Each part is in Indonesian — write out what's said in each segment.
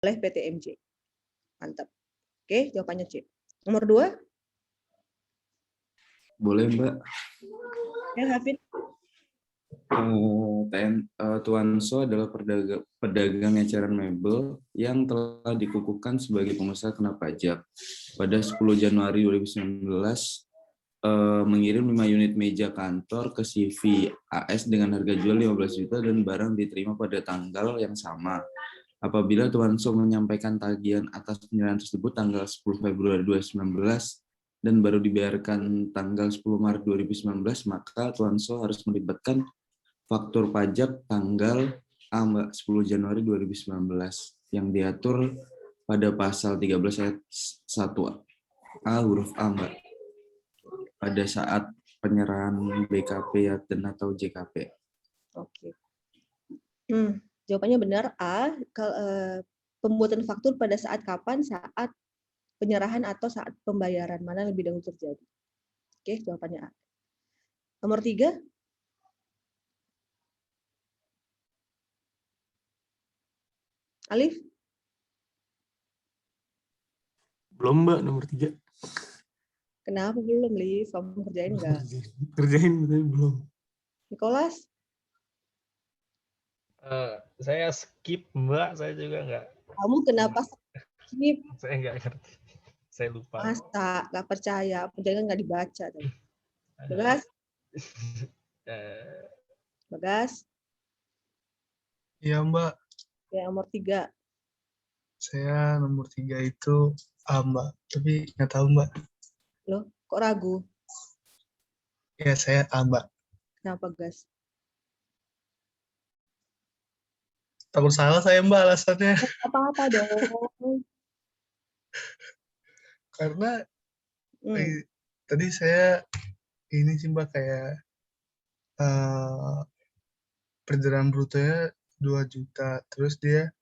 oleh PTMJ. Mantap. Oke, jawabannya C. Nomor 2. Boleh, Mbak. Ya, Hafid. Tuanso adalah pedagang eceran mebel yang telah dikukuhkan sebagai pengusaha kena pajak. Pada 10 Januari 2019, mengirim 5 unit meja kantor ke CV AS dengan harga jual 15 juta dan barang diterima pada tanggal yang sama. Apabila Tuanso menyampaikan tagihan atas penyerahan tersebut tanggal 10 Februari 2019 dan baru dibayarkan tanggal 10 Maret 2019, maka Tuanso harus melibatkan faktur pajak tanggal 10 Januari 2019 yang diatur pada pasal 13 ayat 1A huruf A, Mbak. Pada saat penyerahan BKP dan atau JKP. Oke. Jawabannya benar A. Pembuatan faktur pada saat kapan? Saat penyerahan atau saat pembayaran. Mana lebih dahulu terjadi? Oke, jawabannya A. Nomor 3. Alif? Belum, Mbak, nomor 3. Kenapa belum, Liv? Kamu kerjain nggak? Kerjain, tapi belum. Nicholas? Saya skip, Mbak. Saya juga nggak. Kamu kenapa skip? Saya nggak ngerti. Saya lupa. Masa? Nggak percaya. Jangan nggak dibaca. Bagas? Bagas? Iya, Mbak. Ya, nomor 3. Saya nomor 3 itu A, Mbak. Tapi nggak tahu, Mbak. Loh, kok ragu? Ya, saya A, Mbak. Kenapa, Gas? Takut salah saya, Mbak, alasannya. Apa-apa dong. Karena tadi saya ini sih, Mbak, kayak perjalanan brutonya 2 juta. Terus dia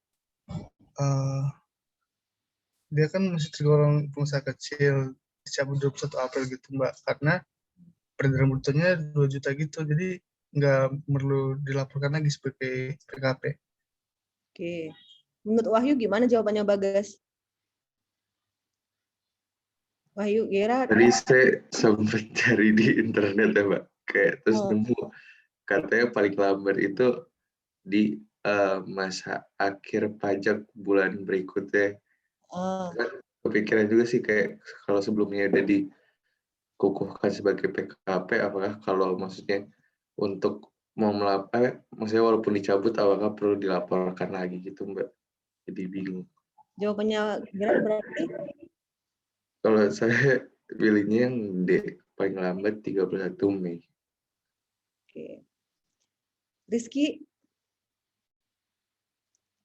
kan masih tergolong pengusaha kecil, dicabut 21 April gitu, Mbak. Karena perjalanan brutonya 2 juta gitu. Jadi nggak perlu dilaporkan lagi sebagai PKP. Oke. Menurut Wahyu gimana jawabannya, Bagas? Wahyu, Gera? Tadi saya sempat cari di internet ya, Mbak. Kayak terus nemu katanya paling lambat itu di masa akhir pajak bulan berikutnya. Kan kepikiran juga sih kayak kalau sebelumnya udah dikukuhkan sebagai PKP, apakah kalau maksudnya untuk mau maksudnya walaupun dicabut, apakah perlu dilaporkan lagi gitu, Mbak? Jadi bingung. Jawabannya Gera berarti? Kalau saya pilihnya yang D, paling lambat 31 Mei. Oke. Rizky?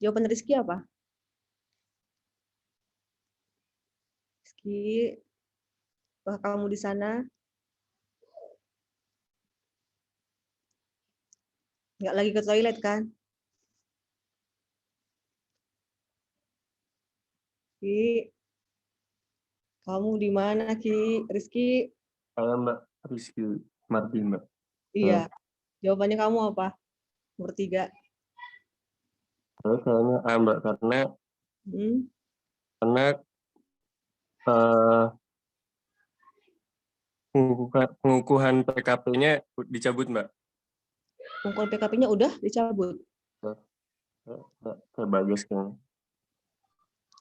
Jawaban Rizky apa? Rizky? Apakah kamu di sana? Nggak lagi ke toilet, kan? Ki? Kamu di mana, Ki? Rizky? Saya, Mbak. Rizky Martin, Mbak. Iya. Jawabannya kamu apa? Nomor 3. Kayaknya A, Mbak, karena pengukuhan PKP-nya dicabut, Mbak. Pengukuhan PKP-nya udah dicabut. Kayak bagus kan.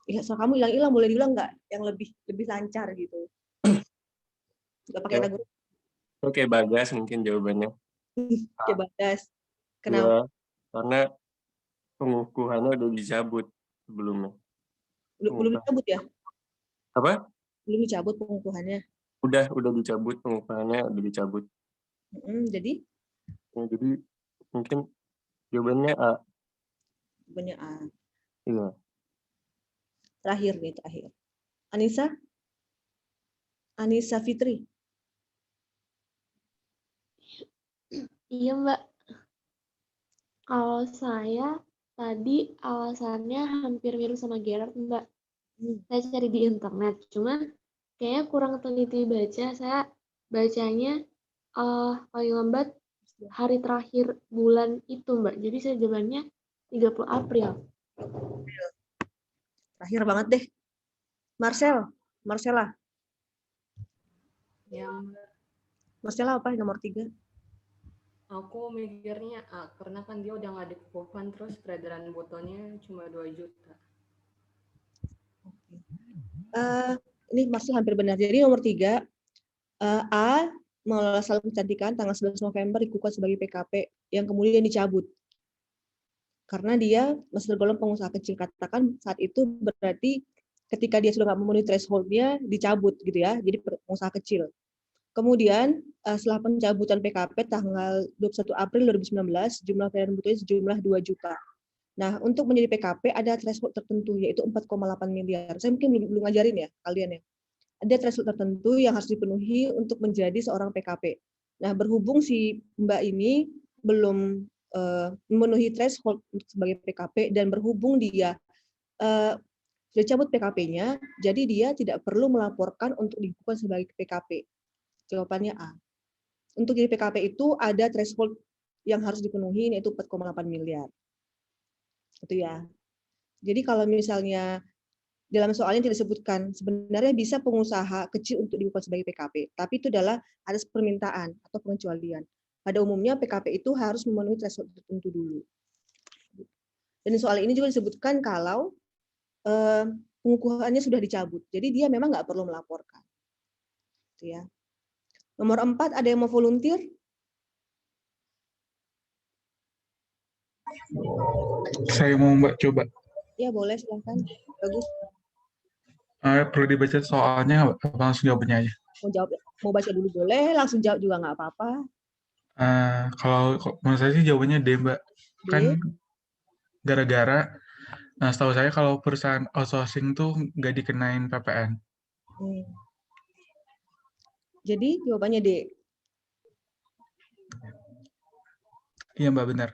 Ya, soal kamu hilang-hilang boleh diulang nggak? Yang lebih lancar gitu. Nggak pakai ragu. Oke, Bagas mungkin jawabannya. Oke, Bagas. Kenapa? Ya, karena pengukuhannya udah dicabut sebelumnya. Belum dicabut ya? Apa? Belum dicabut pengukuhannya. Udah dicabut pengukuhannya, udah dicabut. Jadi? Ya, jadi mungkin jawabannya A. Jawabannya A. Iya. Terakhir. Anissa Fitri. Iya, Mbak. Kalau saya tadi alasannya hampir mirip sama Gerard, Mbak. Saya cari di internet, cuma kayaknya kurang teliti baca. Saya bacanya paling lambat hari terakhir bulan itu, Mbak. Jadi saya jawabannya 30 April. terakhir banget deh. Marcella. Ya, Mbak. Marcella apa nomor 3? Aku mikirnya A, karena kan dia udah nggak dikukuhkan, terus peredaran botolnya cuma 2 juta. Ini masih hampir benar. Jadi nomor 3, A mengelola salon kecantikan tanggal 11 November dikukuhkan sebagai PKP yang kemudian dicabut. Karena dia masih tergolong pengusaha kecil. Katakan saat itu berarti ketika dia sudah nggak memenuhi threshold-nya dicabut gitu ya. Jadi pengusaha kecil. Kemudian setelah pencabutan PKP tanggal 21 April 2019, jumlah peredaran botolnya sejumlah 2 juta. Nah, untuk menjadi PKP ada threshold tertentu yaitu 4,8 miliar. Saya mungkin belum ngajarin ya kalian ya. Ada threshold tertentu yang harus dipenuhi untuk menjadi seorang PKP. Nah, berhubung si Mbak ini belum memenuhi threshold sebagai PKP dan berhubung dia sudah cabut PKP-nya, jadi dia tidak perlu melaporkan untuk dikukuhkan sebagai PKP. Jawabannya A. Untuk jadi PKP itu ada threshold yang harus dipenuhi yaitu 4,8 miliar. Itu ya. Jadi kalau misalnya dalam soalnya tidak disebutkan sebenarnya bisa pengusaha kecil untuk dikukuhkan sebagai PKP, tapi itu adalah atas permintaan atau pengecualian. Pada umumnya PKP itu harus memenuhi threshold tertentu dulu. Dan soal ini juga disebutkan kalau pengukuhannya sudah dicabut, jadi dia memang nggak perlu melaporkan. Itu ya. Nomor 4, ada yang mau volunteer? Saya mau Mbak coba. Ya boleh, silahkan. Bagus. Perlu dibaca soalnya nggak? Apa langsung jawabannya aja? Mau baca dulu boleh, langsung jawab juga nggak apa-apa. Kalau menurut saya sih jawabannya D, Mbak. Kan gara-gara, setahu saya kalau perusahaan outsourcing tuh nggak dikenain PPN. Jadi jawabannya D. Iya Mbak, benar.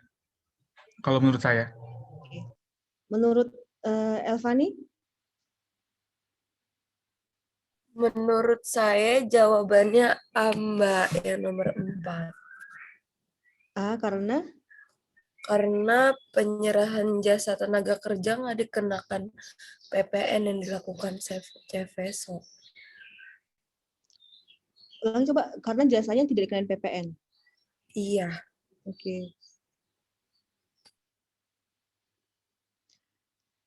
Kalau menurut saya. Menurut Elvani? Menurut saya jawabannya A, Mbak, yang nomor 4. A, karena? Karena penyerahan jasa tenaga kerja nggak dikenakan PPN yang dilakukan CVSO. Ulang coba, karena jasanya tidak dikenain PPN. Iya. Oke.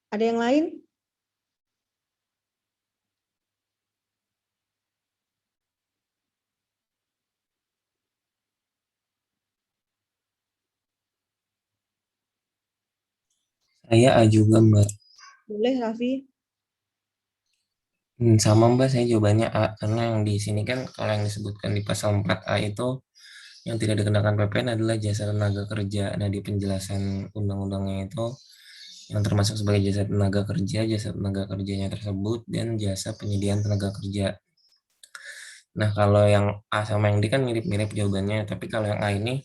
Ada yang lain? Saya A juga, Mbak. Boleh, Raffi. Sama Mbak, saya jawabannya A. Karena yang di sini kan, kalau yang disebutkan di pasal 4A itu, yang tidak dikenakan PPN adalah jasa tenaga kerja. Nah, di penjelasan undang-undangnya itu, yang termasuk sebagai jasa tenaga kerjanya tersebut, dan jasa penyediaan tenaga kerja. Nah, kalau yang A sama yang D kan mirip-mirip jawabannya, tapi kalau yang A ini,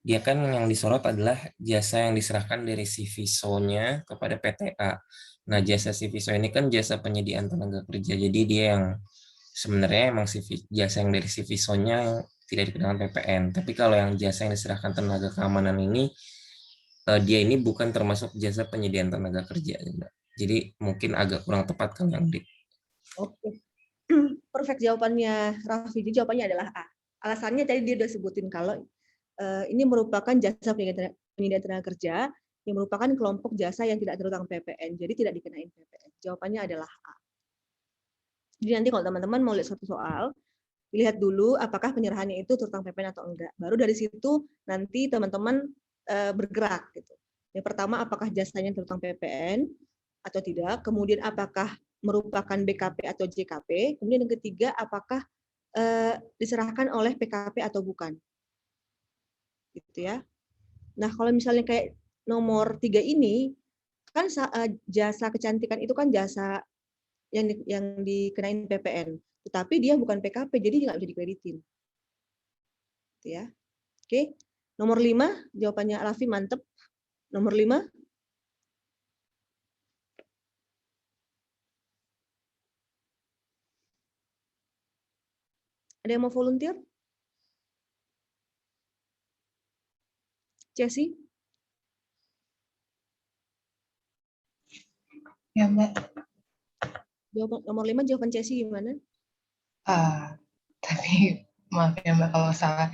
dia kan yang disorot adalah jasa yang diserahkan dari si Viso-nya kepada PTA. Nah, jasa si Viso ini kan jasa penyediaan tenaga kerja, jadi dia yang sebenarnya emang jasa yang dari si Viso-nya tidak dikenakan PPN. Tapi kalau yang jasa yang diserahkan tenaga keamanan ini, dia ini bukan termasuk jasa penyediaan tenaga kerja. Jadi mungkin agak kurang tepat kalau yang D. Oke. Perfect jawabannya Raffi. Jadi jawabannya adalah A. Alasannya tadi dia udah sebutin kalau ini merupakan jasa penyediaan tenaga kerja yang merupakan kelompok jasa yang tidak terutang PPN, jadi tidak dikenain PPN. Jawabannya adalah A. Jadi nanti kalau teman-teman mau lihat suatu soal, lihat dulu apakah penyerahannya itu terutang PPN atau enggak. Baru dari situ nanti teman-teman bergerak gitu. Yang pertama, apakah jasanya terutang PPN atau tidak. Kemudian apakah merupakan BKP atau JKP. Kemudian yang ketiga, apakah diserahkan oleh PKP atau bukan. Gitu ya. Nah, kalau misalnya kayak nomor 3 ini, kan jasa kecantikan itu kan jasa yang dikenain PPN, tetapi dia bukan PKP, jadi nggak bisa dikreditin. Gitu ya. Oke, nomor 5, jawabannya Raffi mantep. Nomor 5. Ada yang mau volunteer? Jessie? Ya, Mbak. Nomor 5 jawaban Cesi gimana? Tapi maaf ya Mbak kalau salah.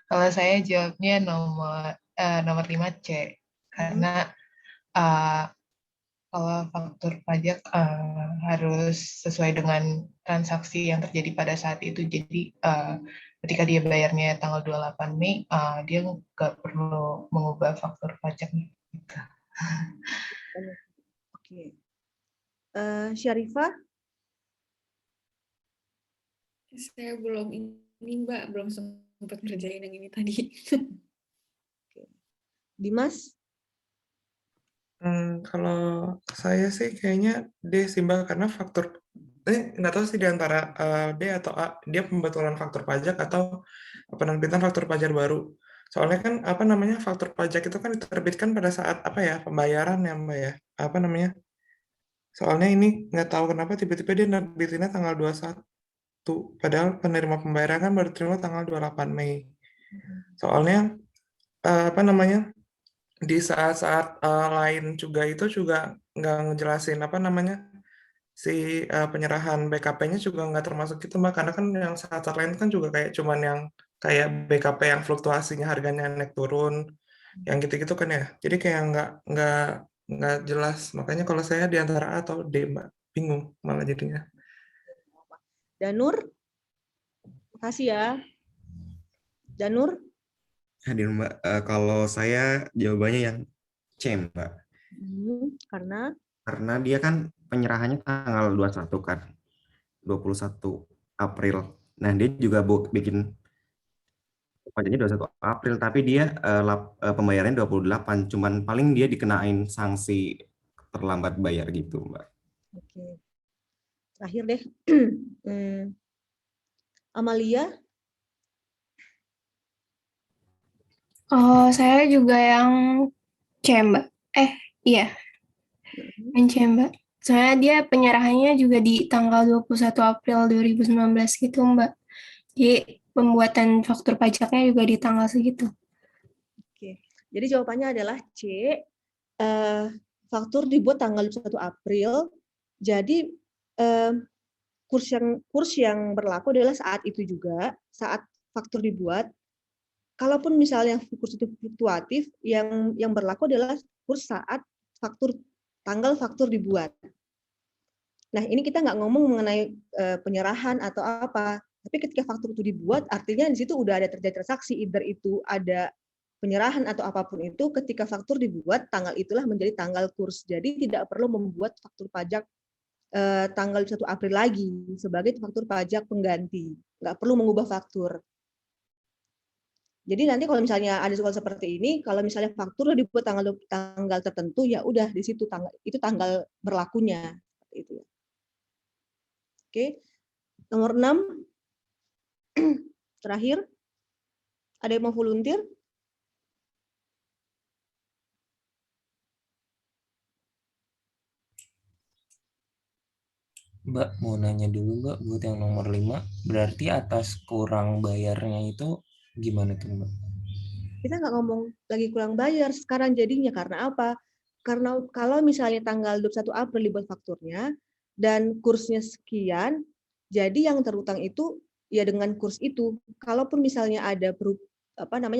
Kalau saya jawabnya nomor 5 C. Karena kalau faktur pajak harus sesuai dengan transaksi yang terjadi pada saat itu. Jadi ketika dia bayarnya tanggal 28 Mei, dia nggak perlu mengubah faktur pajaknya. Oke. Syarifah? Saya belum ini Mbak, belum sempat ngerjain yang ini tadi. Dimas? Kalau saya sih kayaknya D sih Mbak, karena faktur nggak tahu sih di antara D atau A, dia pembetulan faktur pajak atau penerbitan faktur pajak baru. Soalnya kan faktur pajak itu kan diterbitkan pada saat pembayaran ya Mbak ya. Soalnya ini nggak tahu kenapa tiba-tiba dia nerbitinnya tanggal 21. Padahal penerima pembayaran kan baru terima tanggal 28 Mei. Soalnya di saat-saat lain juga itu juga nggak ngejelasin si penyerahan BKP-nya juga nggak termasuk itu Mbak, karena kan yang saat lain kan juga kayak cuman yang kayak BKP yang fluktuasinya harganya naik turun, yang gitu-gitu kan ya. Jadi kayak nggak jelas. Makanya kalau saya di antara A atau D Mbak, bingung malah jadinya. Danur? Makasih ya. Danur? Hadir Mbak, kalau saya jawabannya yang C Mbak. Karena dia kan penyerahannya tanggal 21 kan, 21 April. Nah dia juga bikin pajaknya 21 April, tapi dia pembayarannya 28, cuman paling dia dikenain sanksi terlambat bayar gitu Mbak. Oke. Terakhir deh, Amalia? Oh, saya juga yang C, Mbak. Iya. Yang C, Mbak. Soalnya dia penyerahannya juga di tanggal 21 April 2019 gitu, Mbak. Jadi pembuatan faktur pajaknya juga di tanggal segitu. Oke. Jadi jawabannya adalah C. Faktur dibuat tanggal 1 April. Jadi kurs yang berlaku adalah saat itu juga, saat faktur dibuat. Kalaupun misalnya kurs itu fluktuatif, yang berlaku adalah kurs saat tanggal faktur dibuat. Nah, ini kita nggak ngomong mengenai penyerahan atau apa, tapi ketika faktur itu dibuat, artinya di situ udah ada terjadi transaksi, either itu ada penyerahan atau apapun itu, ketika faktur dibuat, tanggal itulah menjadi tanggal kurs. Jadi tidak perlu membuat faktur pajak tanggal 1 April lagi sebagai faktur pajak pengganti. Nggak perlu mengubah faktur. Jadi nanti kalau misalnya ada soal seperti ini, kalau misalnya faktur dibuat tanggal tertentu, ya udah di situ tanggal berlakunya. Itu ya. Oke. Nomor 6. Terakhir. Ada yang mau volunteer? Mbak, mau nanya dulu Mbak, buat yang nomor 5, berarti atas kurang bayarnya itu gimana tuh Mbak? Kita nggak ngomong lagi kurang bayar sekarang jadinya, karena apa? Karena kalau misalnya tanggal 21 April dibuat fakturnya, dan kursnya sekian, jadi yang terutang itu ya dengan kurs itu. Kalaupun misalnya ada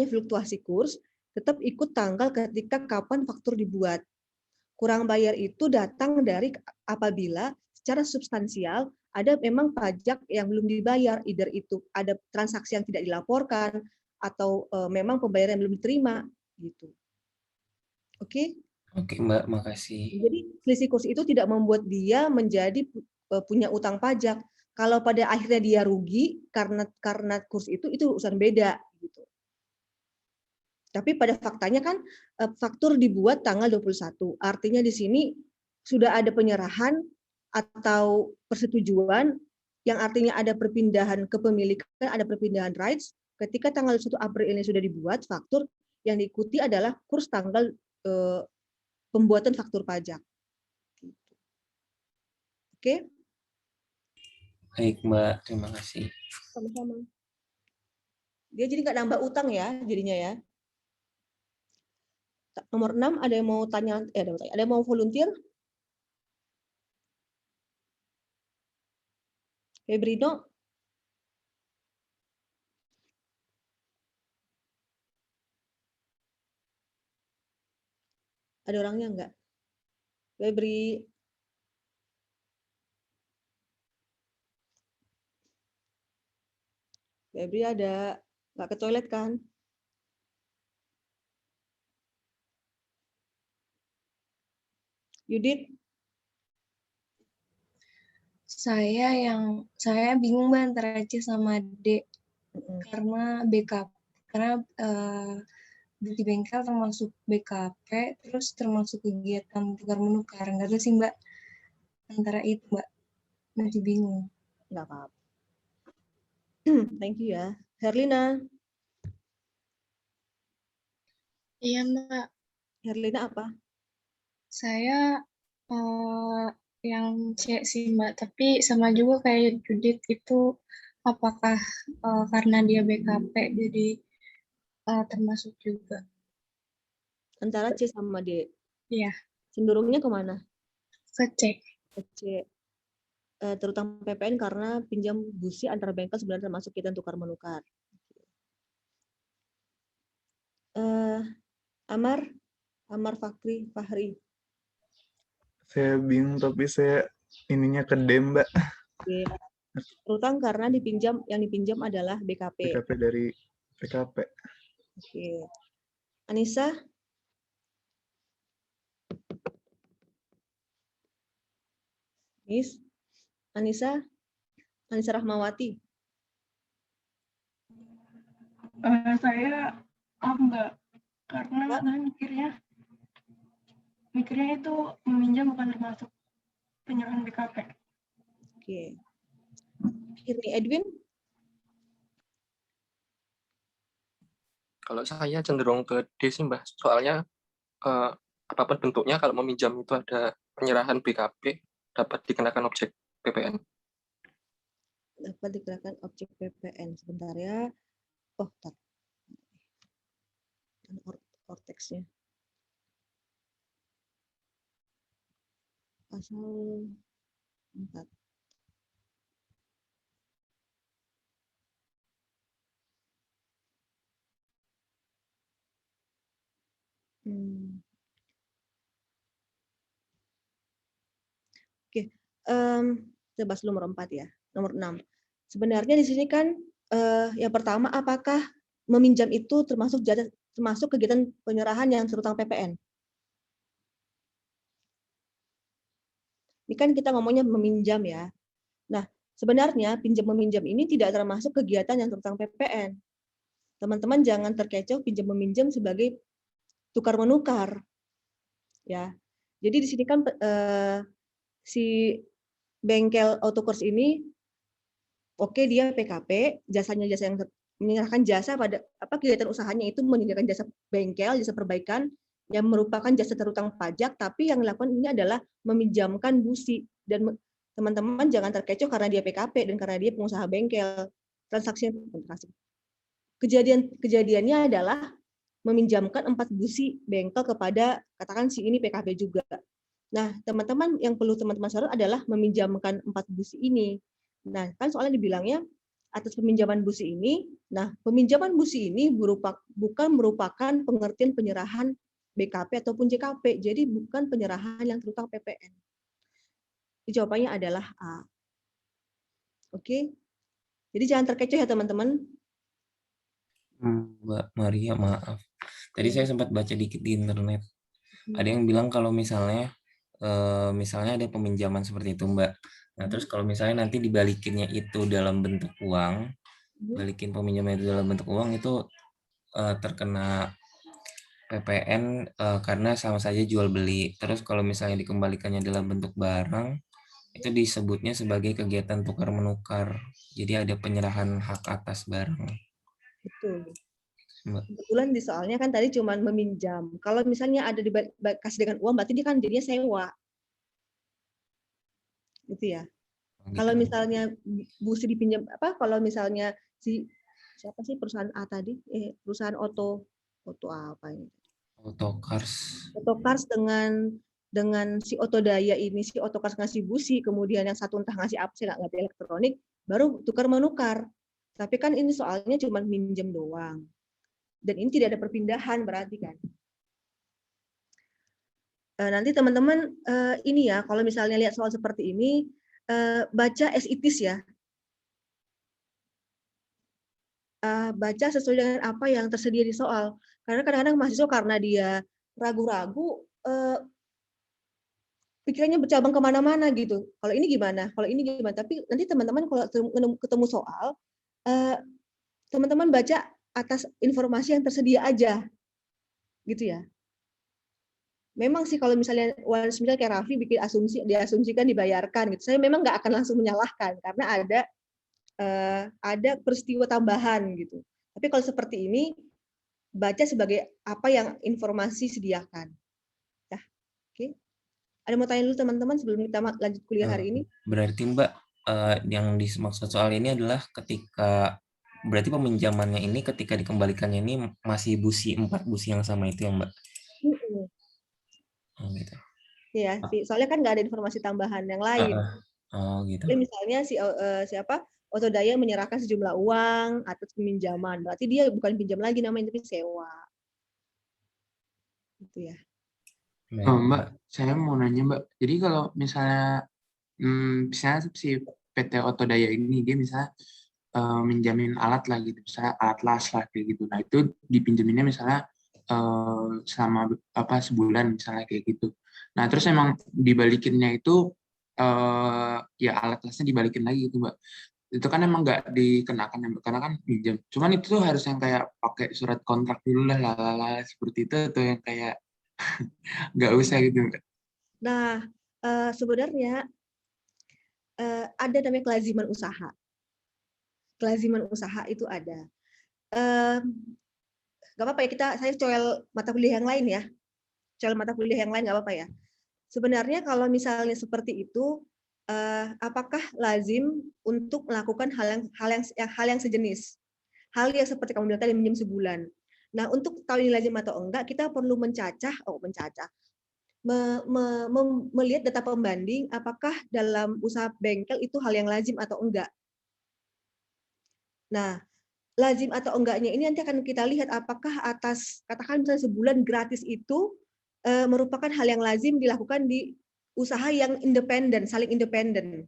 fluktuasi kurs, tetap ikut tanggal ketika kapan faktur dibuat. Kurang bayar itu datang dari apabila secara substansial ada memang pajak yang belum dibayar, either itu ada transaksi yang tidak dilaporkan atau memang pembayaran yang belum diterima gitu. Oke? Oke Mbak, makasih. Jadi selisih kurs itu tidak membuat dia menjadi punya utang pajak. Kalau pada akhirnya dia rugi karena kurs itu urusan beda gitu. Tapi pada faktanya kan faktur dibuat tanggal 21. Artinya di sini sudah ada penyerahan atau persetujuan yang artinya ada perpindahan kepemilikan, ada perpindahan rights. Ketika tanggal 1 April ini sudah dibuat, faktur yang diikuti adalah kurs tanggal pembuatan faktur pajak. Oke? Baik Mbak, terima kasih. Sama-sama. Dia jadi nggak nambah utang ya, jadinya ya. Nomor 6, ada yang mau tanya, ada yang mau volunteer? Febrino? Ada orangnya enggak? Febri. Febri ada. Nggak ke toilet kan? Yudit? Saya bingung Mbak antara C sama D. Karena backup. Karena di bengkel termasuk BKP, terus termasuk kegiatan tukar-menukar. Nggak tahu sih Mbak, antara itu Mbak. Masih bingung. Nggak apa-apa. Thank you ya. Herlina? Iya Mbak, Herlina apa? saya yang C sih Mbak, tapi sama juga kayak Judith itu apakah karena dia BKP jadi termasuk juga. Antara C sama D? Iya. Cenderungnya kemana? Ke C. Ke C. Terutama PPN karena pinjam busi antara bengkel sebenarnya termasuk kita tukar menukar. Amar Fahri. Saya bingung tapi saya ininya ke D, Mbak. D. Terutama karena yang dipinjam adalah BKP. BKP dari PKP. Oke. Anissa? Miss? Anissa Rahmawati. Saya enggak, karena saya mikirnya itu meminjam bukan termasuk penyerahan BKP. Oke. Ini Edwin? Kalau saya cenderung ke D sih Mbak, soalnya apapun bentuknya kalau meminjam itu ada penyerahan BKP dapat dikenakan objek PPN. Dapat dikenakan objek PPN. Sebentar ya. Oh, bentar. Orteksnya. Pasal 4. Oke, kita bahas nomor 4 ya. Nomor 6. Sebenarnya di sini kan yang pertama, apakah meminjam itu termasuk kegiatan penyerahan yang terutang PPN? Ini kan kita ngomongnya meminjam ya. Nah, sebenarnya pinjam-meminjam ini tidak termasuk kegiatan yang terutang PPN. Teman-teman jangan terkecoh pinjam-meminjam sebagai tukar-menukar. Ya. Jadi di sini kan si bengkel autokurs ini oke, dia PKP, jasanya jasa yang menyerahkan jasa pada kegiatan usahanya itu menyediakan jasa bengkel, jasa perbaikan yang merupakan jasa terutang pajak, tapi yang dilakukan ini adalah meminjamkan busi. Dan teman-teman jangan terkecoh karena dia PKP dan karena dia pengusaha bengkel. Kejadiannya adalah meminjamkan 4 busi bengkel kepada katakan si ini PKP juga. Nah, teman-teman yang perlu teman-teman sorot adalah meminjamkan 4 busi ini. Nah, kan soalnya dibilangnya atas peminjaman busi ini. Nah, peminjaman busi ini bukan merupakan pengertian penyerahan BKP ataupun JKP. Jadi bukan penyerahan yang terutang PPN. Jawabannya adalah A. Oke. Jadi jangan terkecoh ya teman-teman. Mbak Maria, maaf. Tadi saya sempat baca dikit di internet. Ada yang bilang kalau misalnya ada peminjaman seperti itu, Mbak. Nah, terus kalau misalnya nanti dibalikinnya itu dalam bentuk uang, balikin peminjaman itu dalam bentuk uang itu terkena PPN karena sama saja jual beli. Terus kalau misalnya dikembalikannya dalam bentuk barang, itu disebutnya sebagai kegiatan tukar menukar. Jadi ada penyerahan hak atas barang. Betul. Kebetulan di soalnya kan tadi cuma meminjam. Kalau misalnya ada dikasih dengan uang, berarti dia kan jadinya sewa. Gitu ya. Gitu. Kalau misalnya busi dipinjam kalau misalnya siapa sih perusahaan A tadi? Perusahaan auto apa ini? Autocars dengan si Otodaya ini, si Autocars ngasih busi, kemudian yang satu entah ngasih apa, saya nggak ngerti elektronik, baru tukar-menukar. Tapi kan ini soalnya cuma minjem doang. Dan ini tidak ada perpindahan berarti kan. Nanti teman-teman ini ya, kalau misalnya lihat soal seperti ini, baca as it is ya. Baca sesuai dengan apa yang tersedia di soal. Karena kadang-kadang mahasiswa karena dia ragu-ragu, pikirannya bercabang kemana-mana gitu. Kalau ini gimana? Kalau ini gimana? Tapi nanti teman-teman kalau ketemu soal, teman-teman baca atas informasi yang tersedia aja, gitu ya. Memang sih kalau misalnya kayak Raffi bikin asumsi, diasumsikan dibayarkan gitu. Saya memang nggak akan langsung menyalahkan karena ada peristiwa tambahan gitu. Tapi kalau seperti ini baca sebagai apa yang informasi sediakan. Ya, oke. Ada mau tanya dulu teman-teman sebelum kita lanjut kuliah hari ini? Berarti Mbak, yang dimaksud soal ini adalah ketika berarti peminjamannya ini ketika dikembalikannya ini masih 4 busi yang sama itu ya Mbak? Oh gitu. Iya, soalnya kan nggak ada informasi tambahan yang lain. Oh gitu. Jadi misalnya siapa Otodaya menyerahkan sejumlah uang atas peminjaman, berarti dia bukan pinjam lagi namanya tapi sewa. Gitu ya. Mbak, saya mau nanya Mbak. Jadi kalau misalnya si PT Otodaya ini dia misalnya minjamin alat lah gitu, misalnya alat las lah kayak gitu. Nah itu dipinjeminnya misalnya selama sebulan misalnya kayak gitu. Nah terus emang dibalikinnya itu ya alat lasnya dibalikin lagi gitu Mbak. Itu kan emang nggak dikenakan ya Mbak, karena kan pinjam. Cuman itu tuh harus yang kayak pakai surat kontrak dulu lah, seperti itu atau yang kayak nggak usah gitu Mbak. Nah sebenarnya ada namanya kelaziman usaha. Kelaziman usaha itu ada. Gak apa-apa ya, saya coel mata kuliah yang lain ya. Coel mata kuliah yang lain gak apa-apa ya. Sebenarnya kalau misalnya seperti itu, apakah lazim untuk melakukan hal yang sejenis? Hal yang seperti kamu bilang tadi, minjem sebulan. Nah, untuk tahu ini lazim atau enggak, kita perlu melihat data pembanding apakah dalam usaha bengkel itu hal yang lazim atau enggak. Nah, lazim atau enggaknya ini nanti akan kita lihat apakah atas katakan misalnya sebulan gratis itu merupakan hal yang lazim dilakukan di usaha yang independen, saling independen.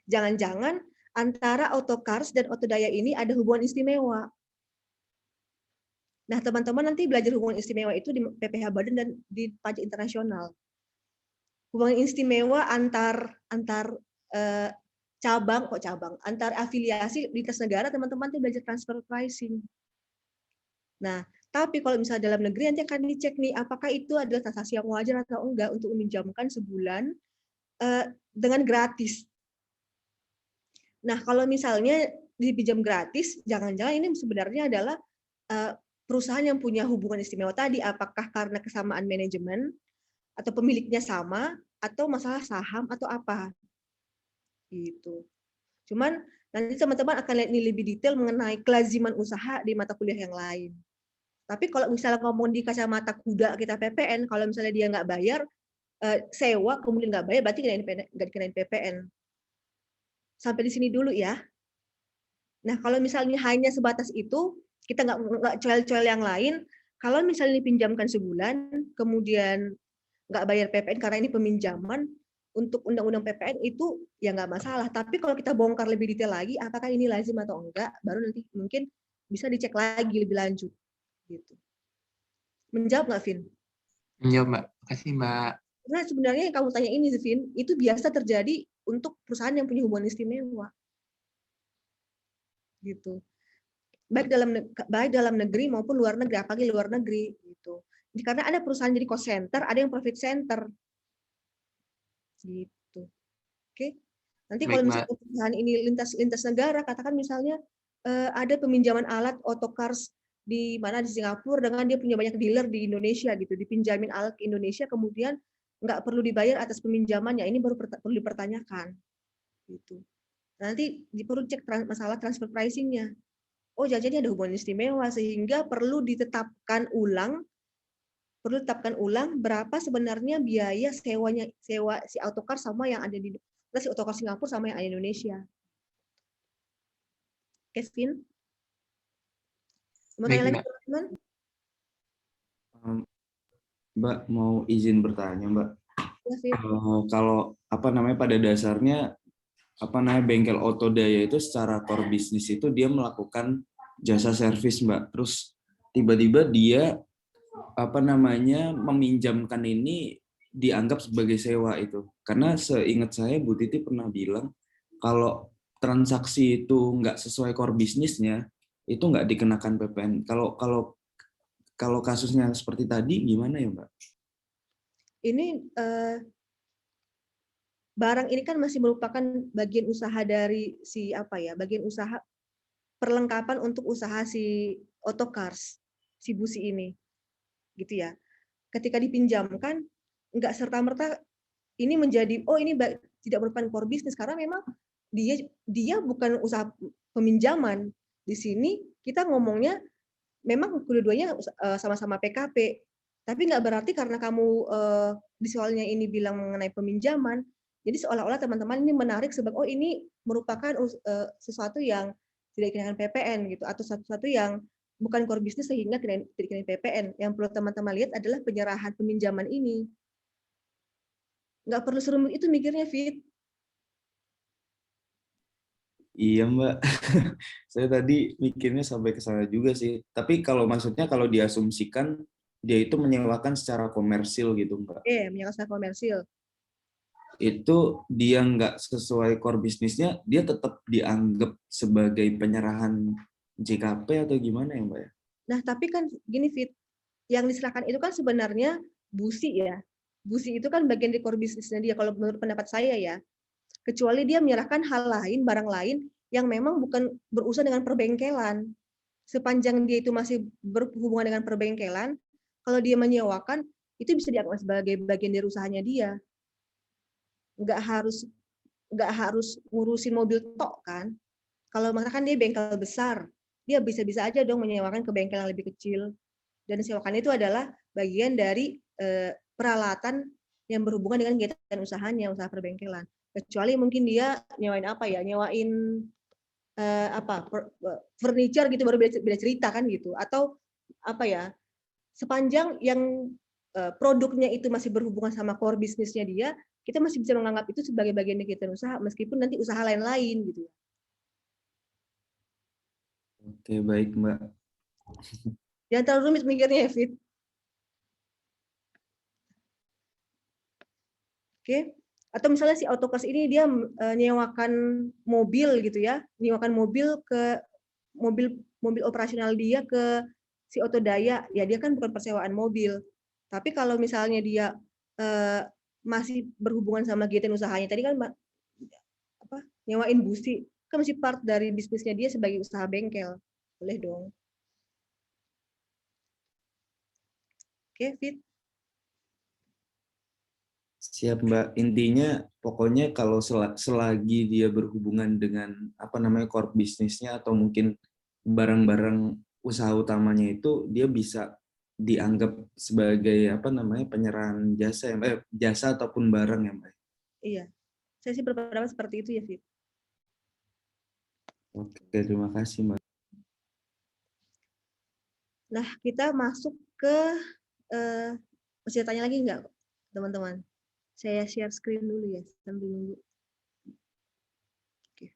Jangan-jangan antara Otokars dan Otodaya ini ada hubungan istimewa. Nah, teman-teman nanti belajar hubungan istimewa itu di PPH Badan dan di pajak internasional. Hubungan istimewa antar antar afiliasi lintas negara, teman-teman tuh belajar transfer pricing. Nah, tapi kalau misalnya dalam negeri nanti akan dicek nih apakah itu adalah transaksi yang wajar atau enggak untuk meminjamkan sebulan dengan gratis. Nah, kalau misalnya dipinjam gratis, jangan-jangan ini sebenarnya adalah perusahaan yang punya hubungan istimewa tadi, apakah karena kesamaan manajemen atau pemiliknya sama atau masalah saham atau apa. Gitu. Cuman nanti teman-teman akan lihat ini lebih detail mengenai kelaziman usaha di mata kuliah yang lain. Tapi kalau misalnya ngomong di kacamata kuda kita PPN, kalau misalnya dia nggak bayar, sewa kemudian nggak bayar, berarti nggak dikenain PPN. Sampai di sini dulu ya. Nah kalau misalnya hanya sebatas itu, kita nggak coel-coel yang lain. Kalau misalnya dipinjamkan sebulan, kemudian nggak bayar PPN karena ini peminjaman, untuk undang-undang PPN itu ya nggak masalah. Tapi kalau kita bongkar lebih detail lagi, apakah ini lazim atau enggak, baru nanti mungkin bisa dicek lagi lebih lanjut. Gitu. Menjawab nggak, Vin? Menjawab, Mbak. Makasih, Mbak. Karena sebenarnya yang kamu tanya ini, Vin, itu biasa terjadi untuk perusahaan yang punya hubungan istimewa. Gitu. Baik dalam negeri maupun luar negeri, apalagi luar negeri. Gitu. Karena ada perusahaan jadi cost center, ada yang profit center. Gitu. Oke. Nanti kalau misalnya perusahaan ini lintas negara, katakan misalnya ada peminjaman alat Otokars di mana di Singapura dengan dia punya banyak dealer di Indonesia gitu, dipinjamin alat ke Indonesia kemudian nggak perlu dibayar atas peminjamannya, ini baru perlu dipertanyakan. Gitu. Nanti perlu cek masalah transfer pricing-nya. Oh, jajannya ada hubungan istimewa sehingga perlu ditetapkan ulang berapa sebenarnya biaya sewa si Otokar sama yang ada di si Otokar Singapura sama yang ada di Indonesia. Kevin? Mau Baik, tanya lagi, Mbak. teman-teman? Mbak mau izin bertanya, Mbak. Ya, Fit. Kalau apa namanya pada dasarnya apa namanya bengkel Otodaya itu secara core bisnis itu dia melakukan jasa servis, Mbak. Terus tiba-tiba dia apa namanya meminjamkan ini dianggap sebagai sewa itu. Karena seingat saya Bu Titi pernah bilang kalau transaksi itu nggak sesuai core bisnisnya itu nggak dikenakan PPN. Kalau kasusnya seperti tadi gimana ya, Mbak? Ini barang ini kan masih merupakan bagian usaha dari si apa ya, bagian usaha perlengkapan untuk usaha si Otokars, si Busi ini, gitu ya. Ketika dipinjamkan, nggak serta-merta ini menjadi, oh ini tidak merupakan core bisnis, karena memang dia bukan usaha peminjaman. Di sini kita ngomongnya memang kedua-duanya sama-sama PKP, tapi nggak berarti karena kamu di soalnya ini bilang mengenai peminjaman, jadi seolah-olah teman-teman ini menarik sebagai oh ini merupakan sesuatu yang tidak dikenakan PPN gitu, atau sesuatu yang bukan core bisnis sehingga tidak dikenakan PPN. Yang perlu teman-teman lihat adalah penyerahan peminjaman ini. Nggak perlu serumit itu mikirnya, Fit. Iya, Mbak. Saya tadi mikirnya sampai ke sana juga sih. Tapi kalau maksudnya kalau diasumsikan dia itu menyewakan secara komersil gitu, Mbak. Menyewakan secara komersil. Itu dia nggak sesuai core bisnisnya, dia tetap dianggap sebagai penyerahan JKP atau gimana ya, Mbak ya? Nah, tapi kan gini, Fit. Yang diserahkan itu kan sebenarnya Busi ya. Busi itu kan bagian dari core bisnisnya dia, kalau menurut pendapat saya ya. Kecuali dia menyerahkan hal lain, barang lain yang memang bukan berurusan dengan perbengkelan. Sepanjang dia itu masih berhubungan dengan perbengkelan, kalau dia menyewakan, itu bisa dianggap sebagai bagian dari usahanya dia. Nggak harus ngurusin mobil tok kan. Kalau misalkan dia bengkel besar, dia bisa-bisa aja dong menyewakan ke bengkel yang lebih kecil. Dan sewakan itu adalah bagian dari peralatan yang berhubungan dengan kegiatan usahanya, usaha perbengkelan. Kecuali mungkin dia nyewain apa ya, nyewain furniture gitu baru beda cerita kan gitu. Atau apa ya, sepanjang yang produknya itu masih berhubungan sama core bisnisnya dia, kita masih bisa menganggap itu sebagai bagian dari kegiatan usaha meskipun nanti usaha lain-lain gitu. Oke, baik, Mbak. Jangan terlalu rumit mikirnya, Fit. Oke. Atau misalnya si Autocast ini dia nyewakan mobil gitu ya, nyewakan mobil ke mobil operasional dia ke si Otodaya, ya dia kan bukan persewaan mobil. Tapi kalau misalnya dia masih berhubungan sama kegiatan usahanya tadi kan nyewain Busi, kan masih part dari bisnisnya dia sebagai usaha bengkel. Boleh dong. Oke, Fit. Siap, Mbak. Intinya pokoknya kalau selagi dia berhubungan dengan apa namanya core bisnisnya atau mungkin barang-barang usaha utamanya itu dia bisa dianggap sebagai apa namanya penyerahan jasa ya, jasa ataupun barang ya, Mbak. Iya. Saya sih berpendapat seperti itu ya, Fit. Oke, terima kasih, Mbak. Nah, kita masuk ke masih tanya lagi nggak, teman-teman? Saya share screen dulu ya, sambil nunggu. Oke.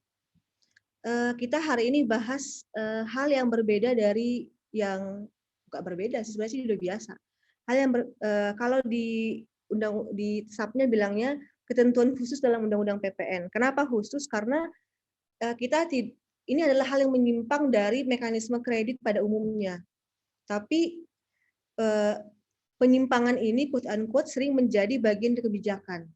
Kita hari ini bahas hal yang berbeda dari yang nggak berbeda sih, sebenarnya sih udah biasa. Hal yang kalau di SAP-nya bilangnya ketentuan khusus dalam Undang-Undang PPN. Kenapa khusus? Karena ini adalah hal yang menyimpang dari mekanisme kredit pada umumnya. Tapi penyimpangan ini quote-unquote sering menjadi bagian dari kebijakan.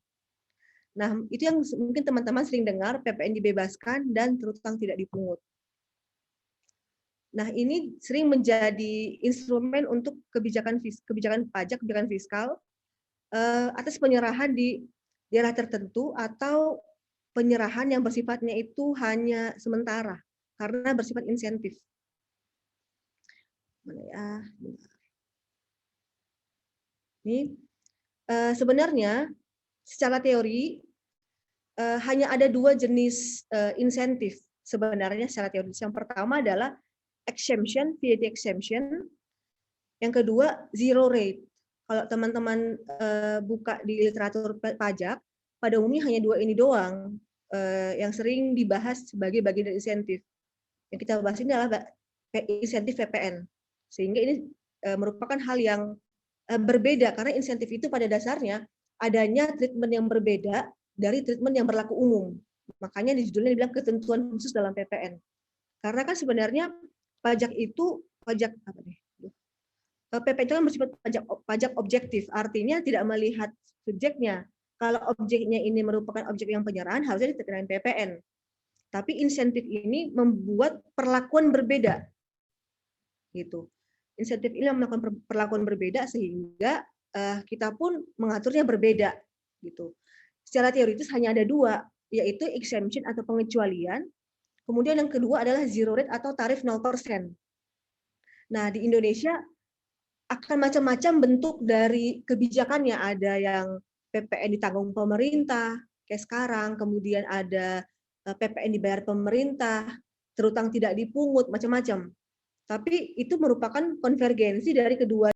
Nah, itu yang mungkin teman-teman sering dengar, PPN dibebaskan dan terutang tidak dipungut. Nah, ini sering menjadi instrumen untuk kebijakan pajak, kebijakan fiskal atas penyerahan di daerah tertentu atau penyerahan yang bersifatnya itu hanya sementara karena bersifat insentif. Mana ya? Ini sebenarnya secara teori hanya ada dua jenis insentif sebenarnya secara teoritis. Yang pertama adalah exemption, VAT exemption. Yang kedua, zero rate. Kalau teman-teman buka di literatur pajak, pada umumnya hanya dua ini doang yang sering dibahas sebagai bagian dari insentif. Yang kita bahas ini adalah insentif PPN. Sehingga ini merupakan hal yang berbeda, karena insentif itu pada dasarnya adanya treatment yang berbeda dari treatment yang berlaku umum. Makanya di judulnya dibilang ketentuan khusus dalam PPN. Karena kan sebenarnya pajak itu PPN itu kan bersifat pajak objektif, artinya tidak melihat subjeknya. Kalau objeknya ini merupakan objek yang penyerahan, harusnya dikenakan PPN. Tapi insentif ini membuat perlakuan berbeda, gitu. Insentif ini melakukan perlakuan berbeda sehingga kita pun mengaturnya berbeda, gitu. Secara teoritis hanya ada dua, yaitu exemption atau pengecualian. Kemudian yang kedua adalah zero rate atau tarif 0%. Nah, di Indonesia akan macam-macam bentuk dari kebijakannya. Ada yang PPN ditanggung pemerintah, kayak sekarang, kemudian ada PPN dibayar pemerintah, terutang tidak dipungut, macam-macam. Tapi itu merupakan konvergensi dari kedua